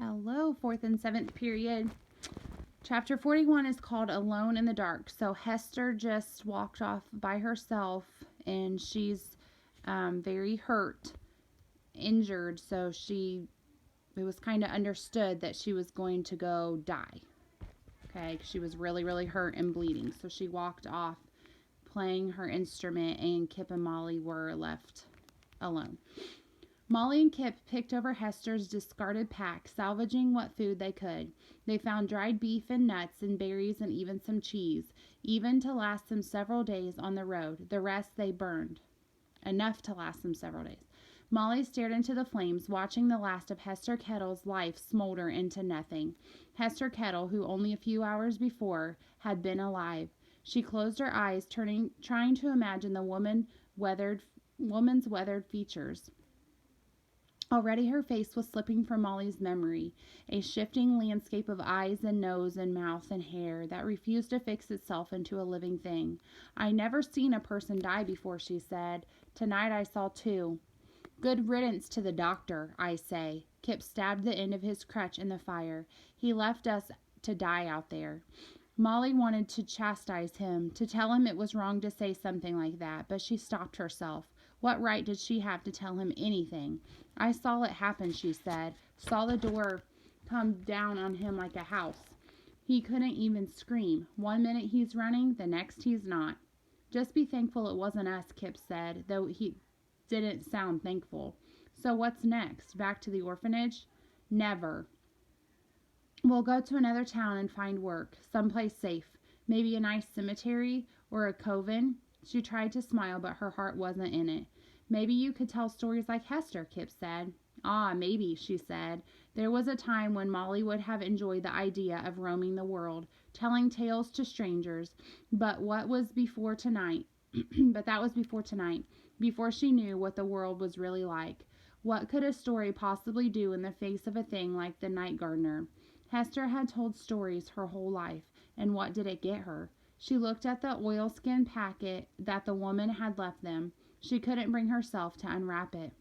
Hello, fourth and seventh period. Chapter 41 is called Alone in the Dark. So Hester just walked off by herself and she's very hurt, injured. So it was kind of understood that she was going to go die. Okay, she was really, really hurt and bleeding. So she walked off playing her instrument, and Kip and Molly were left alone. Molly and Kip picked over Hester's discarded pack, salvaging what food they could. They found dried beef and nuts and berries and even some cheese, even to last them several days on the road. The rest they burned, enough to last them several days. Molly stared into the flames, watching the last of Hester Kettle's life smolder into nothing. Hester Kettle, who only a few hours before had been alive. She closed her eyes, trying to imagine the woman's weathered features. Already her face was slipping from Molly's memory, a shifting landscape of eyes and nose and mouth and hair that refused to fix itself into a living thing. "I never seen a person die before," she said. "Tonight I saw two. Good riddance to the doctor, I say." Kip stabbed the end of his crutch in the fire. "He left us to die out there." Molly wanted to chastise him, to tell him it was wrong to say something like that, but she stopped herself. What right did she have to tell him anything? "I saw it happen," she said. "Saw the door come down on him like a house. He couldn't even scream. One minute he's running, the next he's not." "Just be thankful it wasn't us," Kip said, though he didn't sound thankful. "So what's next? Back to the orphanage?" "Never. We'll go to another town and find work, someplace safe. Maybe a nice cemetery or a coven." She tried to smile, but her heart wasn't in it. "Maybe you could tell stories like Hester," Kip said. "Ah, maybe," she said. There was a time when Molly would have enjoyed the idea of roaming the world, telling tales to strangers, but that was before tonight, before she knew what the world was really like. What could a story possibly do in the face of a thing like the night gardener? Hester had told stories her whole life, and what did it get her? She looked at the oilskin packet that the woman had left them. She couldn't bring herself to unwrap it.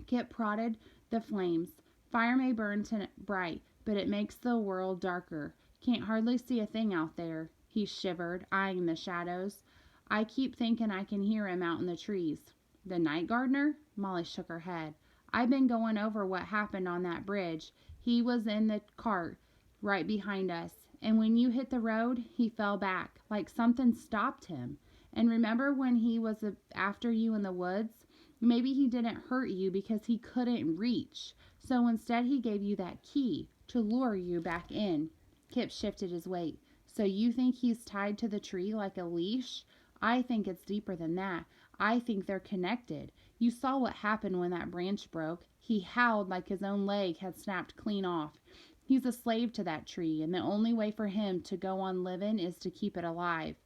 Kip prodded the flames. "Fire may burn bright, but it makes the world darker. Can't hardly see a thing out there." He shivered, eyeing the shadows. "I keep thinking I can hear him out in the trees." "The night gardener?" Molly shook her head. "I've been going over what happened on that bridge. He was in the cart right behind us, and when you hit the road, he fell back, like something stopped him. And remember when he was after you in the woods? Maybe he didn't hurt you because he couldn't reach. So instead he gave you that key to lure you back in." Kip shifted his weight. "So you think he's tied to the tree like a leash?" "I think it's deeper than that. I think they're connected. You saw what happened when that branch broke. He howled like his own leg had snapped clean off. He's a slave to that tree, and the only way for him to go on living is to keep it alive."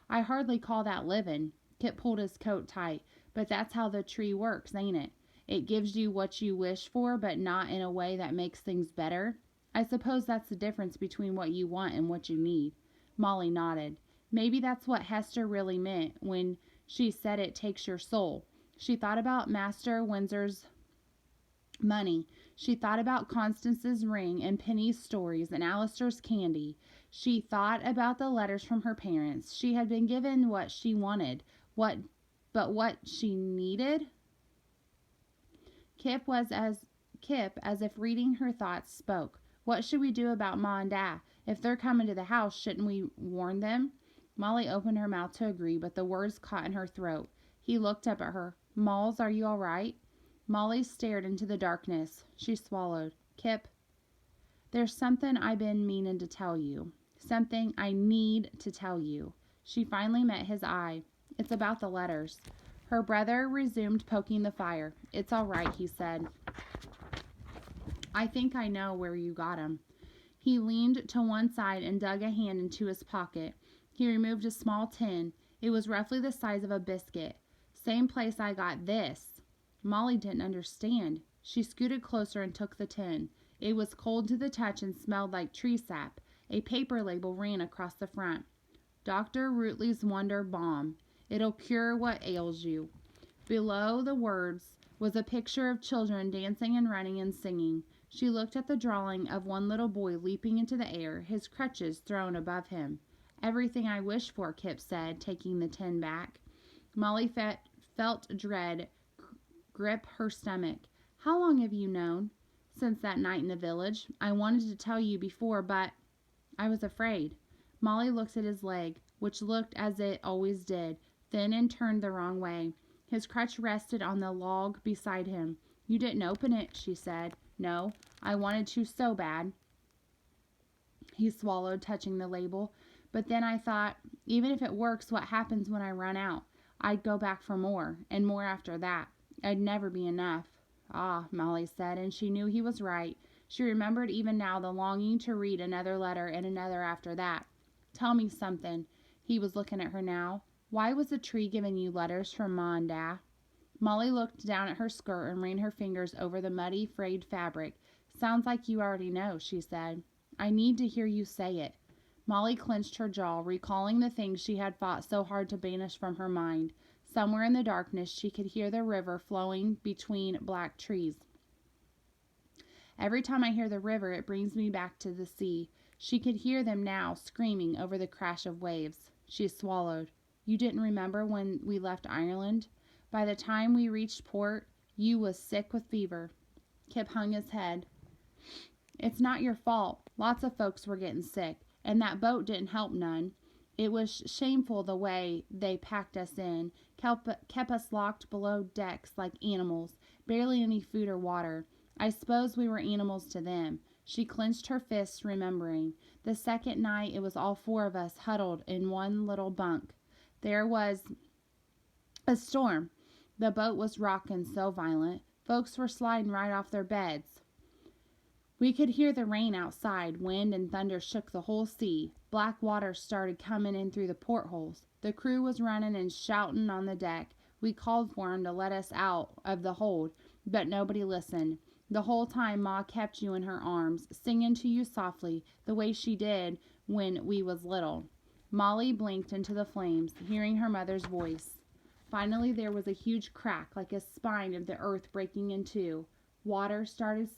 "I hardly call that living." Kip pulled his coat tight. "But that's how the tree works, ain't it? It gives you what you wish for, but not in a way that makes things better. I suppose that's the difference between what you want and what you need." Molly nodded. Maybe that's what Hester really meant when she said it takes your soul. She thought about Master Windsor's money. She thought about Constance's ring and Penny's stories and Alistair's candy. She thought about the letters from her parents. She had been given what she wanted, but what she needed? Kip, as if reading her thoughts, spoke. "What should we do about Ma and Da? If they're coming to the house, shouldn't we warn them?" Molly opened her mouth to agree, but the words caught in her throat. He looked up at her. "Molls, are you all right?" Molly stared into the darkness. She swallowed. "Kip, there's something I been meaning to tell you. Something I need to tell you." She finally met his eye. "It's about the letters." Her brother resumed poking the fire. "It's all right," he said. "I think I know where you got 'em." He leaned to one side and dug a hand into his pocket. He removed a small tin. It was roughly the size of a biscuit. "Same place I got this." Molly didn't understand. She scooted closer and took the tin. It was cold to the touch and smelled like tree sap. A paper label ran across the front. "Dr. Rootley's Wonder Balm. It'll cure what ails you." Below the words was a picture of children dancing and running and singing. She looked at the drawing of one little boy leaping into the air, his crutches thrown above him. "Everything I wish for," Kip said, taking the tin back. Molly felt dread grip her stomach. "How long have you known?" "Since that night in the village. I wanted to tell you before, but I was afraid." Molly looked at his leg, which looked as it always did, thin and turned the wrong way. His crutch rested on the log beside him. "You didn't open it," she said. "No, I wanted to so bad." He swallowed, touching the label. "But then I thought, even if it works, what happens when I run out? I'd go back for more, and more after that. I'd never be enough." "Ah," Molly said, and she knew he was right. She remembered even now the longing to read another letter and another after that. "Tell me something." He was looking at her now. "Why was the tree giving you letters from Ma and Da?" Molly looked down at her skirt and ran her fingers over the muddy, frayed fabric. "Sounds like you already know," she said. "I need to hear you say it." Molly clenched her jaw, recalling the things she had fought so hard to banish from her mind. Somewhere in the darkness she could hear the river flowing between black trees. "Every time I hear the river, it brings me back to the sea." She could hear them now, screaming over the crash of waves. She swallowed. "You didn't remember when we left Ireland? By the time we reached port, you was sick with fever." Kip hung his head. "It's not your fault. Lots of folks were getting sick, and that boat didn't help none. It was shameful the way they packed us in, kept us locked below decks like animals, barely any food or water. I suppose we were animals to them." She clenched her fists, remembering. "The second night it was all four of us huddled in one little bunk. There was a storm. The boat was rocking so violent. Folks were sliding right off their beds. We could hear the rain outside. Wind and thunder shook the whole sea. Black water started coming in through the portholes. The crew was running and shouting on the deck. We called for 'em to let us out of the hold, but nobody listened. The whole time Ma kept you in her arms, singing to you softly, the way she did when we was little." Molly blinked into the flames, hearing her mother's voice. Finally there was a huge crack, like a spine of the earth breaking in two. Water started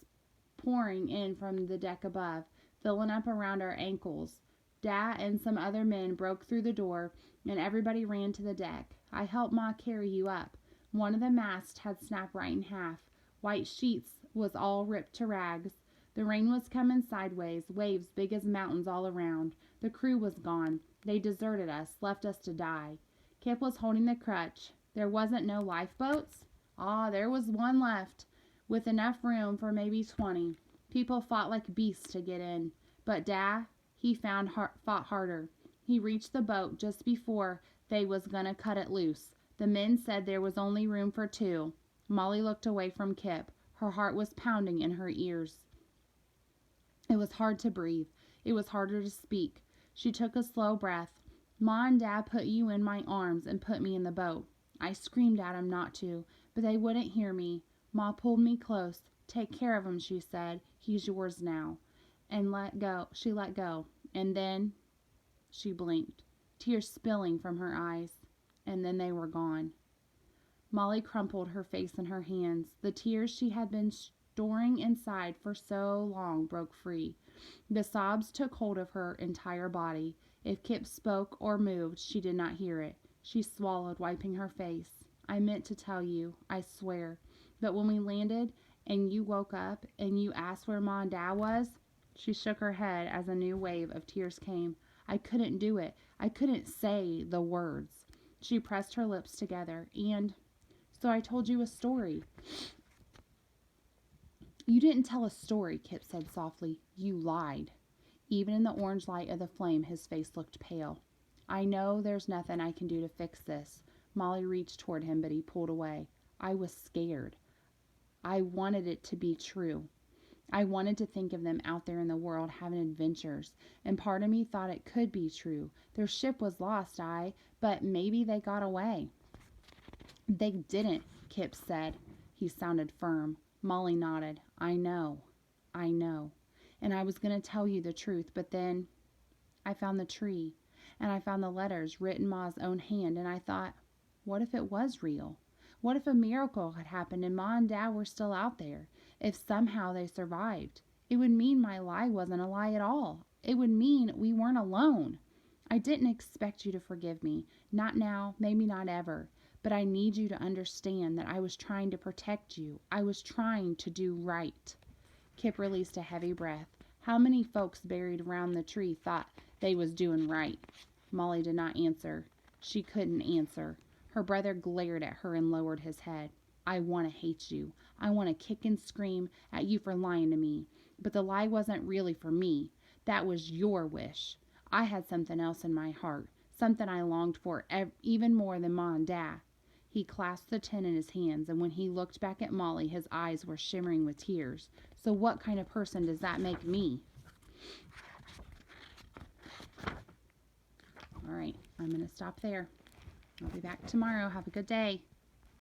pouring in from the deck above, filling up around our ankles. Da and some other men broke through the door, and everybody ran to the deck. I helped Ma carry you up. One of the masts had snapped right in half. White sheets was all ripped to rags. The rain was coming sideways, waves big as mountains all around. The crew was gone. They deserted us, left us to die. Kip was holding the crutch. "There wasn't no lifeboats?" "Ah, there was one left, with enough room for maybe 20. People fought like beasts to get in. But Da, he fought harder. He reached the boat just before they was gonna cut it loose. The men said there was only room for 2. Molly looked away from Kip. Her heart was pounding in her ears. It was hard to breathe. It was harder to speak. She took a slow breath. "Ma and Dad put you in my arms and put me in the boat. I screamed at 'em not to, but they wouldn't hear me. Ma pulled me close. 'Take care of him,' she said. 'He's yours now.' And let go. She let go. And then," she blinked, tears spilling from her eyes, "and then they were gone." Molly crumpled her face in her hands. The tears she had been storing inside for so long broke free. The sobs took hold of her entire body. If Kip spoke or moved, she did not hear it. She swallowed, wiping her face. "I meant to tell you, I swear. But when we landed, and you woke up, and you asked where Ma and Da was," she shook her head as a new wave of tears came. "I couldn't do it. I couldn't say the words." She pressed her lips together. "And so I told you a story." "You didn't tell a story," Kip said softly. "You lied." Even in the orange light of the flame, his face looked pale. "I know there's nothing I can do to fix this." Molly reached toward him, but he pulled away. "I was scared. I wanted it to be true. I wanted to think of them out there in the world having adventures, and part of me thought it could be true. Their ship was lost, but maybe they got away." "They didn't," Kip said. He sounded firm. Molly nodded. I know. And I was going to tell you the truth, but then I found the tree, and I found the letters written Ma's own hand, and I thought, what if it was real? What if a miracle had happened and Ma and Dad were still out there? If somehow they survived, it would mean my lie wasn't a lie at all. It would mean we weren't alone. I didn't expect you to forgive me. Not now, maybe not ever. But I need you to understand that I was trying to protect you. I was trying to do right. Kip released a heavy breath. How many folks buried around the tree thought they was doing right? Molly did not answer. She couldn't answer. Her brother glared at her and lowered his head. I want to hate you. I want to kick and scream at you for lying to me. But the lie wasn't really for me. That was your wish. I had something else in my heart. Something I longed for even more than Ma and Dad. He clasped the tin in his hands, and when he looked back at Molly, his eyes were shimmering with tears. So what kind of person does that make me? All right, I'm going to stop there. I'll be back tomorrow. Have a good day.